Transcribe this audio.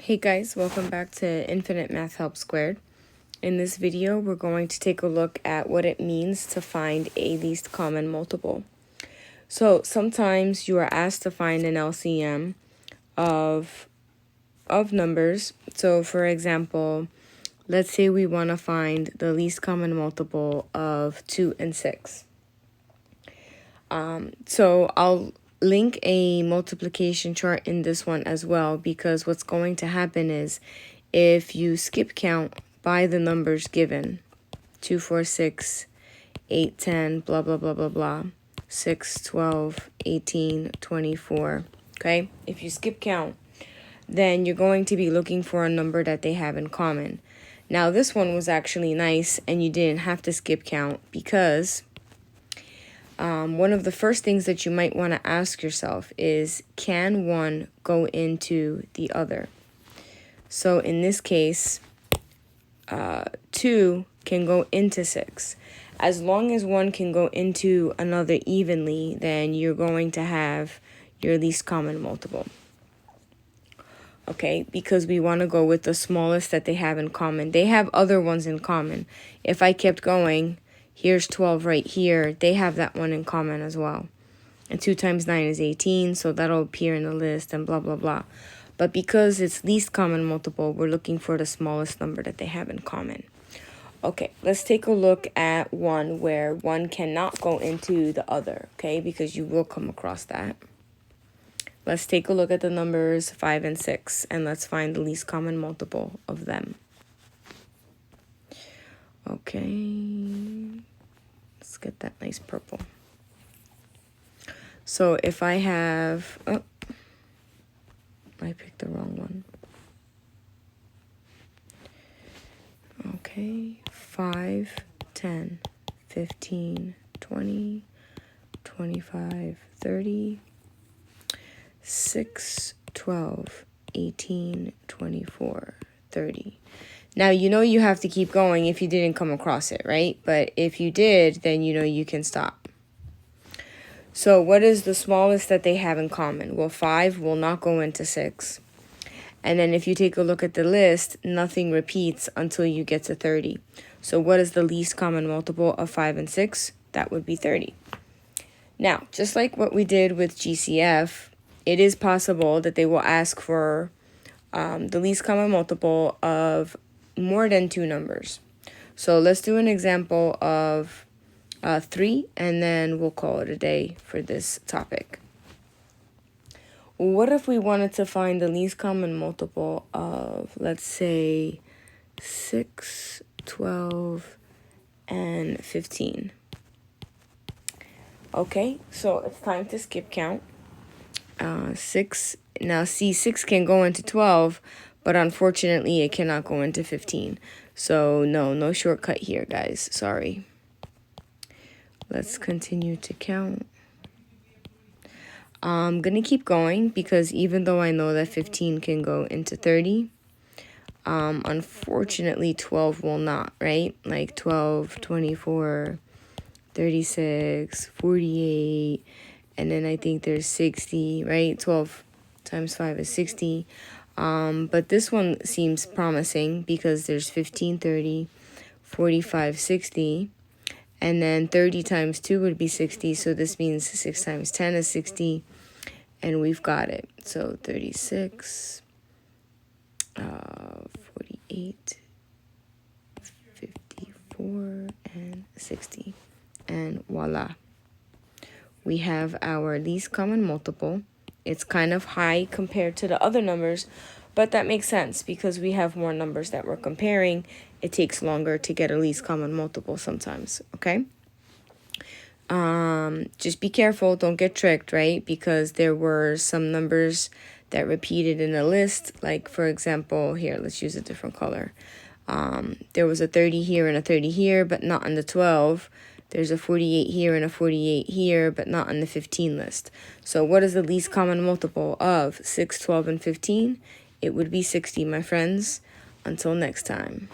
Hey guys, welcome back to Infinite Math Help Squared. In this video, we're going to take a look at what it means to find a least common multiple. So sometimes you are asked to find an LCM of numbers. So for example, let's say we want to find the least common multiple of 2 and 6. So I'll link a multiplication chart in this one as well, because what's going to happen is if you skip count by the numbers given, 2, 4, 6, 8, 10, blah, blah, blah, blah, blah, 6, 12, 18, 24, okay? If you skip count, then you're going to be looking for a number that they have in common. Now, this one was actually nice, and you didn't have to skip count because one of the first things that you might want to ask yourself is, can one go into the other? So in this case, 2 can go into 6. As long as one can go into another evenly, then you're going to have your least common multiple. Okay, because we want to go with the smallest that they have in common. They have other ones in common. If I kept going, here's 12 right here. They have that one in common as well. And 2 times 9 is 18, so that'll appear in the list and blah, blah, blah. But because it's least common multiple, we're looking for the smallest number that they have in common. Okay, let's take a look at one where one cannot go into the other, okay? Because you will come across that. Let's take a look at the numbers 5 and 6, and let's find the least common multiple of them. Okay, let's get that nice purple. So if I have, oh, I picked the wrong one. Okay, 5, 10, 15, 20, 25, 30, 6, 12, 18, 24, 30. Now, you know you have to keep going if you didn't come across it, right? But if you did, then you know you can stop. So what is the smallest that they have in common? Well, 5 will not go into 6. And then if you take a look at the list, nothing repeats until you get to 30. So what is the least common multiple of 5 and 6? That would be 30. Now, just like what we did with GCF, it is possible that they will ask for the least common multiple of more than 2 numbers. So let's do an example of 3, and then we'll call it a day for this topic. What if we wanted to find the least common multiple of, let's say, 6, 12, and 15? Okay, so it's time to skip count. 6, now see, 6 can go into 12, but unfortunately it cannot go into 15. So no shortcut here, guys, sorry. Let's continue to count. I'm going to keep going because even though I know that 15 can go into 30, unfortunately 12 will not, right? Like 12, 24, 36, 48, and then I think there's 60, right? 12 times 5 is 60. But this one seems promising because there's 15, 30, 45, 60. And then 30 times 2 would be 60. So this means 6 times 10 is 60. And we've got it. So 36, 48, 54, and 60. And voila. We have our least common multiple. It's kind of high compared to the other numbers, but that makes sense because we have more numbers that we're comparing. It takes longer to get a least common multiple sometimes, okay? Just be careful, don't get tricked, right? Because there were some numbers that repeated in a list. Like, for example, here, let's use a different color. There was a 30 here and a 30 here, but not on the 12. There's a 48 here and a 48 here, but not on the 15 list. So what is the least common multiple of 6, 12, and 15? It would be 60, my friends. Until next time.